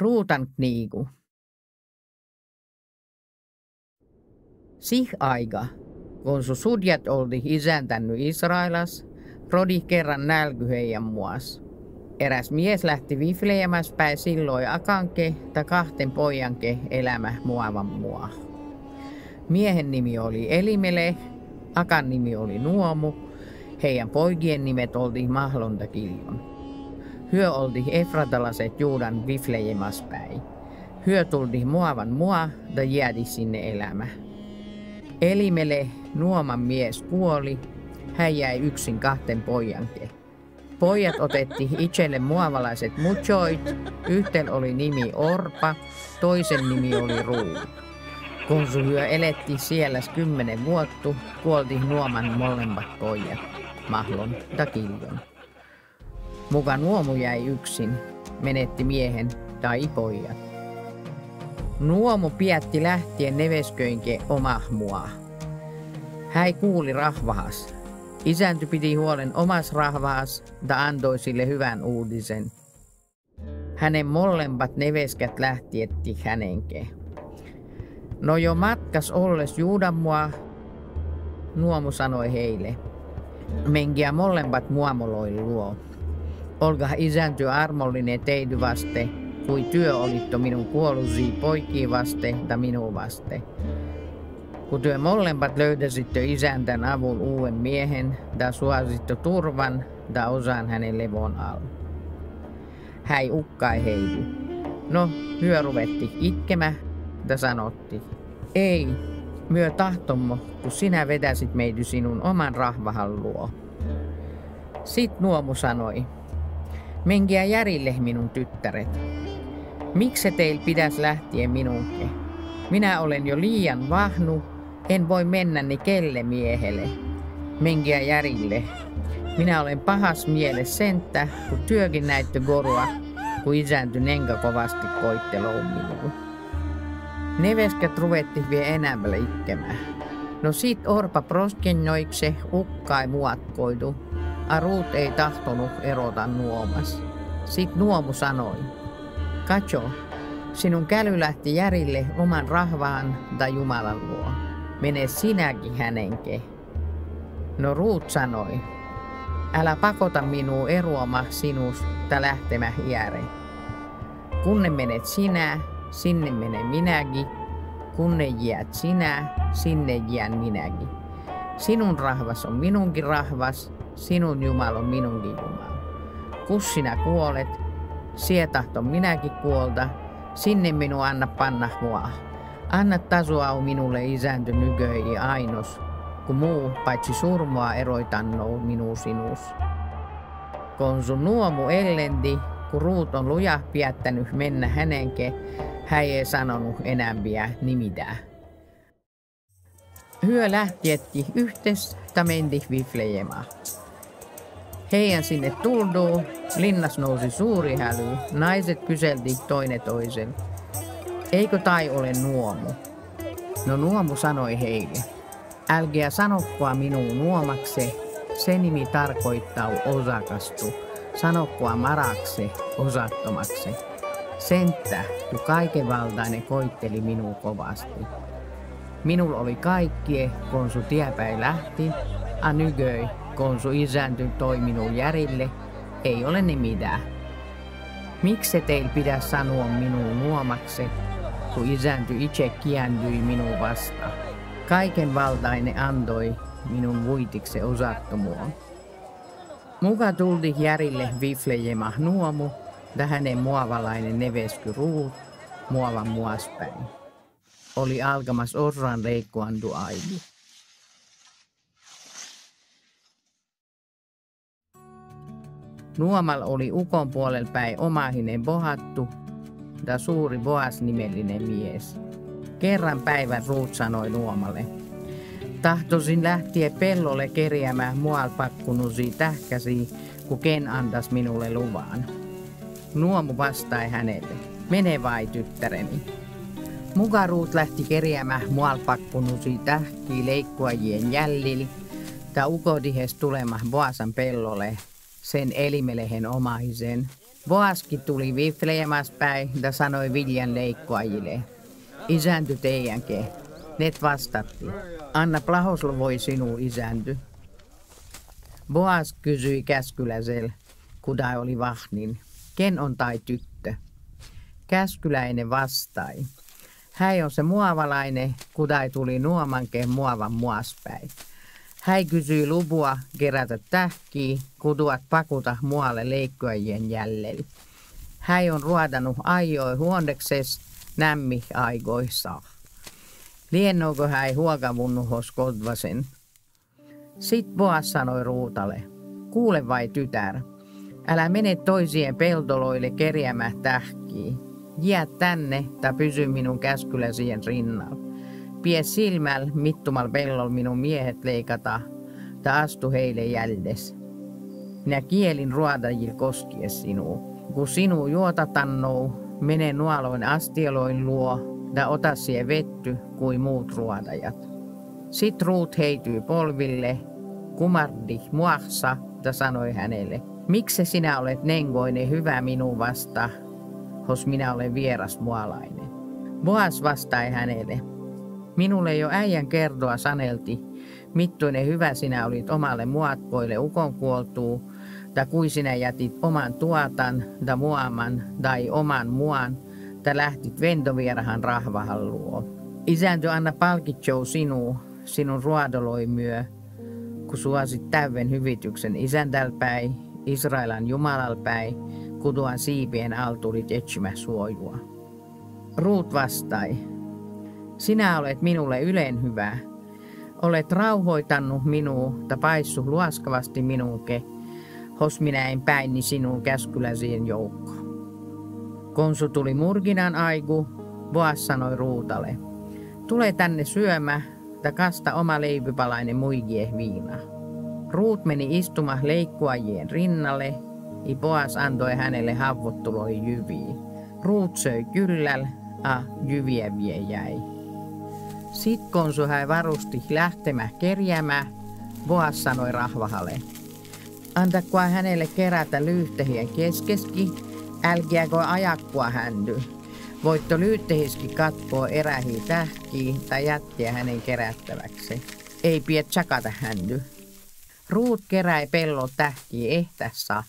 Ruutan kniiku. Sih aika, kun su sudjat oldi isäntänny Israelas, rodi kerran nälky heidän muas. Eräs mies lähti vifleemäs päin silloin akanke ta kahten pojanke elämä muavan mua. Miehen nimi oli Elimelech, akan nimi oli Nuomu, heidän poikien nimet oldi Mahlon ta Kiljon. Hyö oldi efratalaset Juudan vifleemäs päin. Hyö tuldi muavan mua ta jäädi sinne elämä. Elimelech, Nuoman mies, kuoli, hän jäi yksin kahten pojanke. Pojat otetti itselle muavalaiset muchoit, yhten oli nimi Orpa, toisen nimi oli Ruut. Kun su hyö eletti siellä 10 vuotta, kuolti Nuoman molemmat pojat, Mahlon ta Kiljon. Muka Nuomu jäi yksin, menetti miehen tai pojat. Nuomu pietti lähtien nevesköinke oma mua. Hän kuuli rahvahas. Isänty piti huolen omas rahvahas ja antoi sille hyvän uutisen. Hänen molemmat neveskät lähtietti hänenke. No jo matkas olles Juudan mua, Nuomu sanoi heille. Menkiä molemmat muamoloi luo. Olga isänty armollinen teidy vaste, kui työ olitto minun kuolusi poikii vaste ja minun vaste. Kun työ molemmat löydäsitte isäntän avun uuden miehen, ja suositte turvan, ja osan hänen levon alla. Häi ukkai heidy. No, hyö ruvetti itkemä, ja sanotti, ei, myö tahtommo, kun sinä vedäsit meitä sinun oman rahvahan luo. Sit Nuomu sanoi, menkiä järille minun tyttäret. Miksi teil pitäis lähteä minunke? Minä olen jo liian vahnu, en voi mennä kelle miehelle. Menkiä järille. Minä olen pahas mielessä senttä, kun työkin näitte gorua, kun isänty nenkä kovasti koittelou minuun. Neveskät ruvetti vie enämmälle itkemään. No sit Orpa proskennoikse ukkai muatkoidu. Ruut ei tahtonut erota Nuomas. Sit Nuomu sanoi, katso, sinun käly lähti järille oman rahvaan tai Jumalan luo. Mene sinäkin hänenke. No Ruut sanoi, älä pakota minua eroama sinusta lähtemä jääre. Kunne menet sinä, sinne menen minäkin. Kunne jäät sinä, sinne jään minäkin. Sinun rahvas on minunkin rahvas, sinun Jumala on minunkin Jumala. Kus sinä kuolet, sie tahton minäkin kuolta, sinne minun anna panna mua. Anna tasuau minulle isänty nyköi ainos, kun muu paitsi surmoa eroitannou minun sinus. Kun sun Nuomu ellendi, kun Ruut on luja piettänyt mennä hänenke, hän ei sanonut enämpiä nimitään. Hyö lähtietti yhtestä menti viflejemaan. Heidän sinne tulduu, linnas nousi suuri häly, naiset kyselti toinen toisen. Eikö tai ole Nuomu? No Nuomu sanoi heille, älkää sanokkoa minun Nuomakse, se nimi tarkoittaa osakastu, sanokkoa Marakse, osattomaksi. Senttä, kun kaikenvaltainen koitteli minua kovasti. Minulla oli kaikkie, kun su tiepäin lähti, a nygöi, kun su isänty toi minun järille, ei ole ne mitään. Miksi teil pidä sanoa minun Nuomakse, kun isänty itse kiääntyi minun vastaan? Kaikenvaltainen antoi minun vuitikse osattomuun. Muka tuldi järille viflejema Nuomu, ja hänen muavalainen nevesky Ruut, muavan muaspäin. Oli alkamas orran leikkuandu aidu. Nuomal oli ukon puolel päin omahinen bohattu, ja suuri Boas-nimellinen mies. Kerran päivän Ruut sanoi Nuomalle, tahtoisin lähtiä pellolle kerjäämään mualpakkunusi tähkäsi, kun ken antas minulle luvan. Nuomu vastai hänelle, mene vai tyttäreni. Muka Ruut lähti kerjäämään mualpakkunusi tähkii leikkuajien jäljil, ja ukodihes tulemaan Boasan pellolle, sen Elimelehen omaisen, Boaski tuli vifleemas päin ja sanoi viljan leikkoajille. Isänty teidänke. Net vastatti. Anna Plahoslo voi sinua isänty. Boas kysyi käskyläsel, kuda oli vahnin. Ken on tai tyttö? Käskyläinen vastai. Häi on se muavalainen, kudai tuli nuomanke muavan muaspäin. Häi kysyi lupua kerätä tähkiä, kuduat pakuta mualle leikkoajien jäljellä. Häi on ruodannut ajoi huondekses nämmi aigoissa. Liennooko häi huokavunnuhos kodvasen? Sit Boas sanoi Ruutalle, kuule vai tytär, älä mene toisien peltoloille kerjäämään tähkiä. Jää tänne tai pysy minun käskyläsien rinnalla. Pie silmäl mittumal pellol minun miehet leikata, tai astu heille jäldes. Minä kielin ruodajil koskies sinua. Kun sinua juotatannou, mene nuoloin astieloin luo, ja ota sie vetty kuin muut ruodajat. Sit Ruut heityy polville, kumardi muahsa, ja sanoi hänelle, miksi sinä olet nengoinen hyvä minun vasta, hos minä olen vieras mualainen. Boas vastai hänelle, minulle jo äijän kertoa sanelti, mittuinen hyvä sinä olit omalle muatkoille ukon kuoltuu, tai kui sinä jätit oman tuotan, tai muaman, tai oman muan, tai lähtit ventovierahan rahvahan luo. Isänty anna palkitsou sinun ruodoloi myö, kun suosit täyden hyvityksen isäntälpäin, Israelan jumalalpäin, kutuan siipien altulit etsimä suojua. Ruut vastai, sinä olet minulle ylen hyvä. Olet rauhoitannut minua, ta paissu luoskavasti minunke, hos minä en päinni sinun käskyläsien joukko. Konsu tuli murginan aiku, Boas sanoi Ruutalle, tule tänne syömä, ta kasta oma leipypalainen muigie viina. Ruut meni istuma leikkuajien rinnalle, ja Boas antoi hänelle havvottuloi jyviä. Ruut söi kylläl, a jyviä vie jäi. Sit konsu hän varusti lähtemä kerjäämä, Boas sanoi rahvahalle, antakoa hänelle kerätä lyyhtehien keskeski, älkiäkö ajakkua händy. Voitto lyyttehiski katkoa erähi tähkiä tai jättiä hänen kerättäväksi. Ei pidä tjakata händy. Ruut keräi pellon tähkiä ehtässä,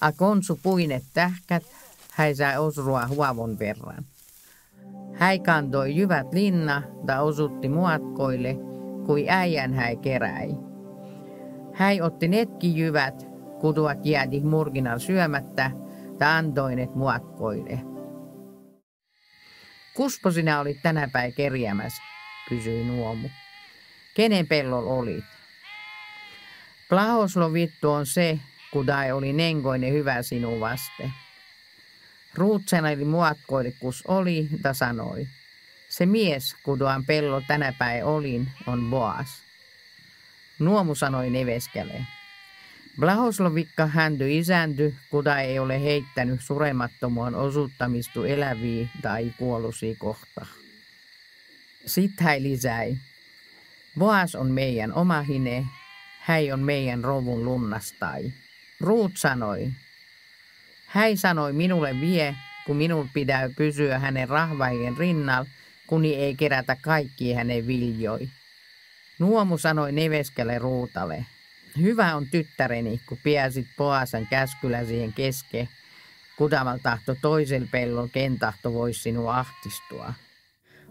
a konsu puinet tähkät, hän sai osrua huavon verran. Hän kantoi jyvät linna ja osutti muatkoille, kui äijän hän keräi. Hän otti netkin jyvät, kutuat jääti murginan syömättä, ja antoi net muatkoille. Kuspo sinä olit tänä päin kerjäämässä, kysyi Nuomu. Kenen pellol olit? Plahoslo vittu on se, kudai oli nengoinen hyvä sinun vaste. Ruut saneli muatkoille kus oli, ta sanoi. Se mies, kuduan pello tänä päin olin, on Boas. Nuomu sanoi neveskäle. Blahoslovikka händy isänty, kuda ei ole heittänyt suremattomuun osuuttamistu eläviä tai kuollusia kohta. Sitten hän lisäi. Boas on meidän oma hine, hän on meidän rovun lunnastai. Ruut sanoi. Hän sanoi minulle vie, kun minun pitää pysyä hänen rahvaien rinnalla, kun ei kerätä kaikkia hänen viljoi. Nuomu sanoi neveskälle Ruutalle. Hyvä on tyttäreni, kun pääsit Boasan käskyllä siihen keske. Kudamal tahto toisella pellon, ken tahto vois sinua ahtistua.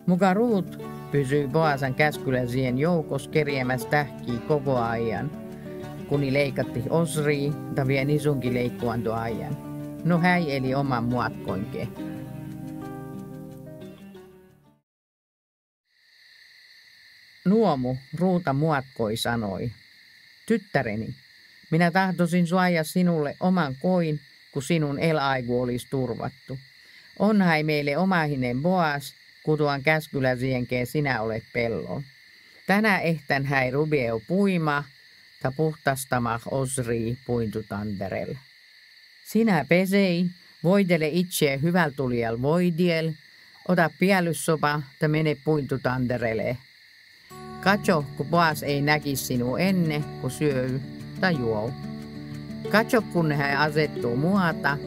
Muka Ruut pysyi Boasan käskyllä siihen joukos kerjäämässä tähkiä koko ajan, kuni leikatti osrii ja vien isunkin leikkuanto ajan. No hän eli oman muatkoinke. Nuomu Ruuta muatkoi sanoi. Tyttäreni, minä tahtoisin suojaa sinulle oman koin, kun sinun elaigu olisi turvattu. Onhai meille omahinen Boas, kutuan käskyläsienke sinä olet pellon. Tänä ehtän häi rubieu puima, ta puhtastama osrii puintutanterel. Sinä pesei, voidele itse hyväl tulijal voidiel, ota pielyssopa ta mene puintutanterele. Katso, kun Boas ei näkisi sinua ennen, kun syöy tai juo. Katso, kun hän asettuu muata,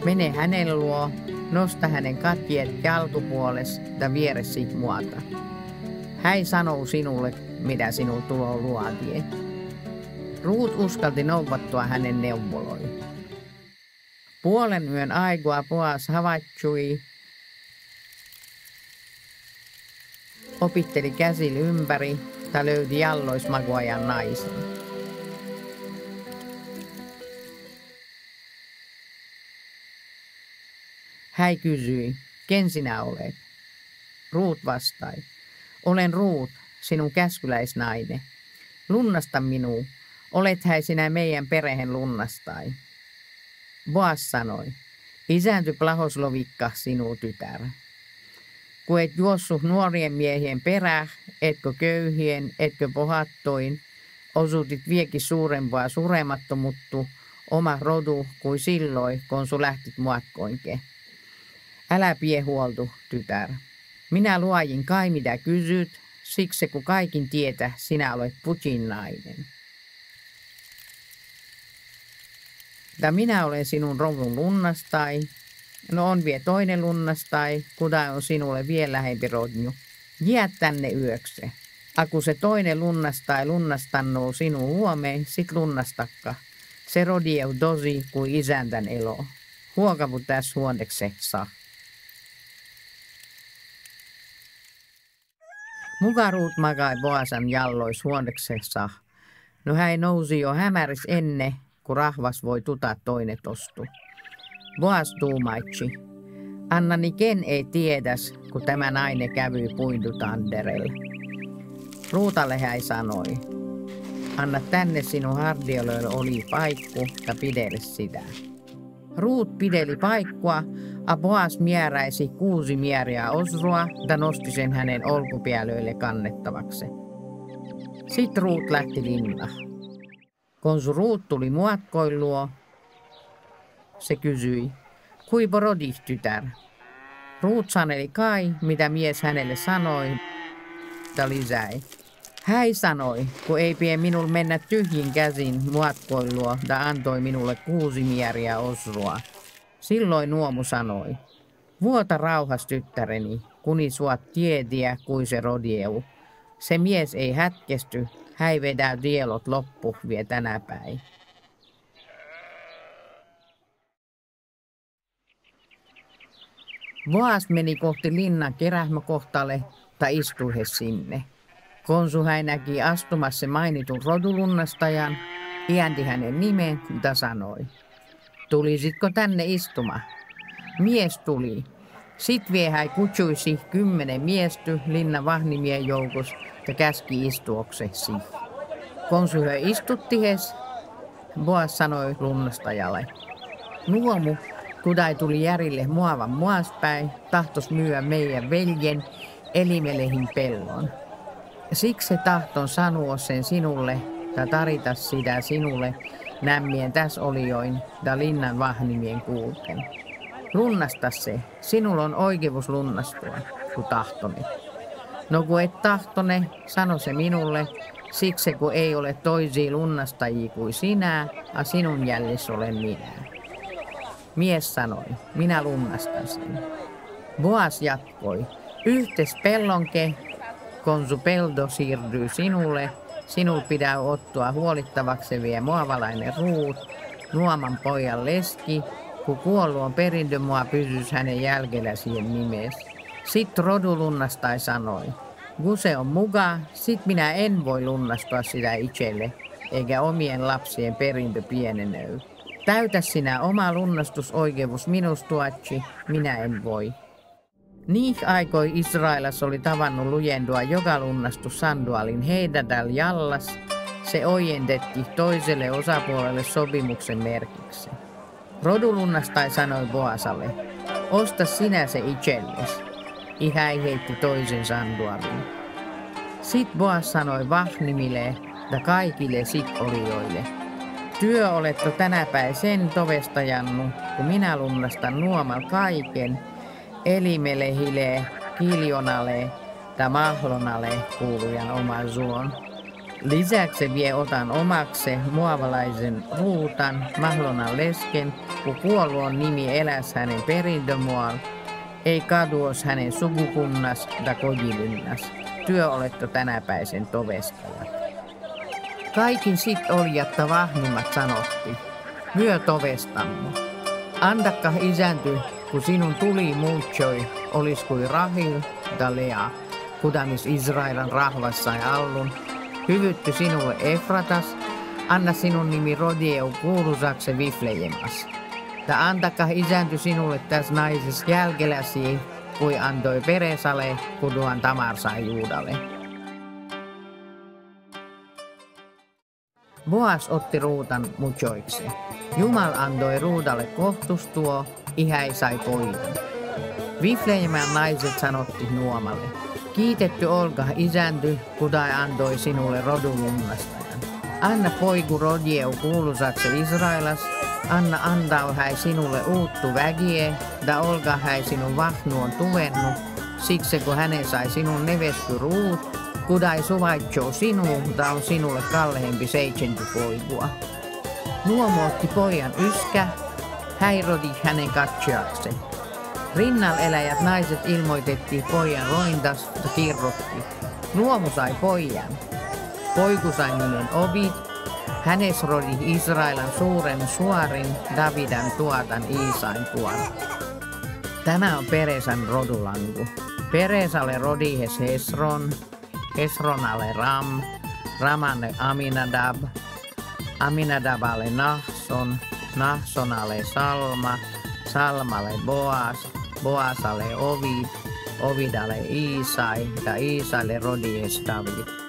Mene hänen luo, nosta hänen katjeet jalkupuoles ja vieresi muata. Hän sanoo sinulle, mitä sinun tulo luotie. Ruut uskalti noudattua hänen neuvoloihin. Puolen yön aikaa Boas havaittui, opitteli käsillä ympäri ja löyti jalloismakuajan naisen. Hän kysyi, ken sinä olet? Ruut vastai, olen Ruut, sinun käskyläisnainen. Lunnasta minua, olet hän sinä meidän perheen lunnastai. Boas sanoi, isänty plahoslovikka sinun tytär. Kun et juossut nuorien miehien perään, etkö köyhien, etkö pohattoin, osuutit viekin suurempaa suremattomuttu, oma rodu kuin silloin, kun su lähtit muakkoinke. Älä pie huoltu, tytär. Minä luojin kai mitä kysyt, siksi kun kaikin tietä sinä olet Putin nainen. Ja minä olen sinun rodun lunnastai. No on vie toinen lunnastai, kuda on sinulle vielä lähempi rodnju. Jää tänne yökse. Aku se toinen lunnastai lunnastannoo sinun huomeen, sit lunnastakka. Se rodieu tosi kuin isäntän elo. Huokavu tässä huondeksessa. Muka Ruut makai Boasan jallois huondeksessa. No hän nousi jo hämäris enne, kun rahvas voi tuta toinen tostu. Boas tuumaitsi. Annani ken ei tiedäs, kun tämä nainen kävi puintutanderelle. Ruutalle hän sanoi. Anna tänne sinun hardioloille oli paikku ja pidele sitä. Ruut pideli paikkua, a Boas määräisi 6 määriä osrua ja nosti sen hänen olkupiälöille kannettavaksi. Sitten Ruut lähti linna. Kun Ruut tuli muakkoin luo, se kysyi, kuipo rodih tytär? Ruut saneli kai, mitä mies hänelle sanoi, ja lisäi. Hän sanoi, kun ei pie minul mennä tyhjin käsin muakkoin luo, ja antoi minulle 6 määriä osrua. Silloin Nuomu sanoi, vuota rauhas tyttäreni, kuni suot tiediä kuin se rodieu. Se mies ei hätkesty, hän vedää dielot loppu vie tänä päin. Boas meni kohti linnan kerähmäkohtalle tai istui he sinne. Konsu hän näki astumassa mainitun rodulunnastajan, iänti hänen nimen ja sanoi. Tulisitko tänne istuma? Mies tuli. Sit vie hän kutsuisi 10 miesty linnan vahnimien joukossa ja käski istuoksesi. Konsu hän istutti hes, Boas sanoi lunnastajalle. Nuomu, kudai tuli järille muavan muaspäin, tahtos myyä meidän veljen elimelehin pellon. Siksi se tahton sanoa sen sinulle ja tarita sitä sinulle nämmien täs olioin ja linnan vahnimien kuulten. Lunnasta se, sinulla on oikeus lunnastua, kun tahtone. No kun et tahtone, sano se minulle, siksi kun ei ole toisia lunnastajia kuin sinä, a sinun jällis olen minä. Mies sanoi, minä lunnastan sen. Boas jatkoi, yhtes pellonke, kun su pelto siirtyy sinulle, sinul pitää ottaa huolittavaksi vie muavalainen Ruut, Nuoman pojan leski, kun kuolluon perintömua pysyis hänen jälkellä siihen nimes. Sitten rodulunnastai sanoi, kun se on muka, sit minä en voi lunnastua sitä itselle, eikä omien lapsien perintö pienenöy. Täytä sinä oma lunnastusoikeus minustuatsi, minä en voi. Niin aikoi Israelas oli tavannut lujendua joka lunnastus sandualin heidädäl jallas, se ojentetti toiselle osapuolelle sopimuksen merkiksi. Rodulunnastai sanoi Boasalle, osta sinä se itselles. Ihäi heitti toisen sandualin. Sit Boas sanoi vahnimille ja kaikille sit-olijoille. Työ oletko tänä päin sen tovestajannu, kun minä lunnastan Nuomal kaiken, Elimelehille, Kiljonalle ja Mahlonalle kuulujan oma suon. Lisäksi vie otan omakse muavalaisen Ruutan, Mahlonan lesken, kun kuolluon nimi eläs hänen perintömual, ei kaduos hänen sukukunnas da kojilynnas. Työ oletto tänäpäisen toveskalla. Kaikin sit oljatta vahnimmat sanotti, myö tovestamme. Andakka isänty, kun sinun tuli muutsoi, olis kuin Rahil da Lea, kudamis Israelan rahvassa ja allun, hyvytty sinulle Efratas, anna sinun nimi Rodieu kuulusakse Viflejemas. Ja antakah isänty sinulle tässä naises jälkeläsi, kui antoi Peresale, kuduan Tamar sai Juudalle. Boas otti Ruutan muchoiksi. Jumal antoi Ruudalle kohtustuo, ihäi sai pojan. Viflejemän naiset sanotti Nuomalle. Kiitetty olka isänty, kudai antoi sinulle rodulunnastajan. Anna poiku Rodieu kuulusakse Israelas, anna antau häi sinulle uuttu vägie, da olga häi sinun vahnuon tuvennu, siksi kun hänen sai sinun nevesky Ruut, kudai suvaitsoo sinuun, da on sinulle kallehempi 7 poikua. Nuomo otti pojan yskä, häirodi hänen katsojakse. Rinnal eläjät naiset ilmoitettiin pojan rointas ja kirrotti. Nuomu sai pojan. Poiku sai nimen Obid. Hänes rodi Israelan suuren suorin Davidan tuotan Iisain tuon. Tämä on Peresan rodulanku. Peresalle rodihes Hesron, Hesronalle Ram, Ramalle Aminadab, Aminadaballe Nahson, Nahsonalle Salma, Salmalle Boas, Boasalle Ovid, Ovidalle Iisai ja Iisaille rodihes David.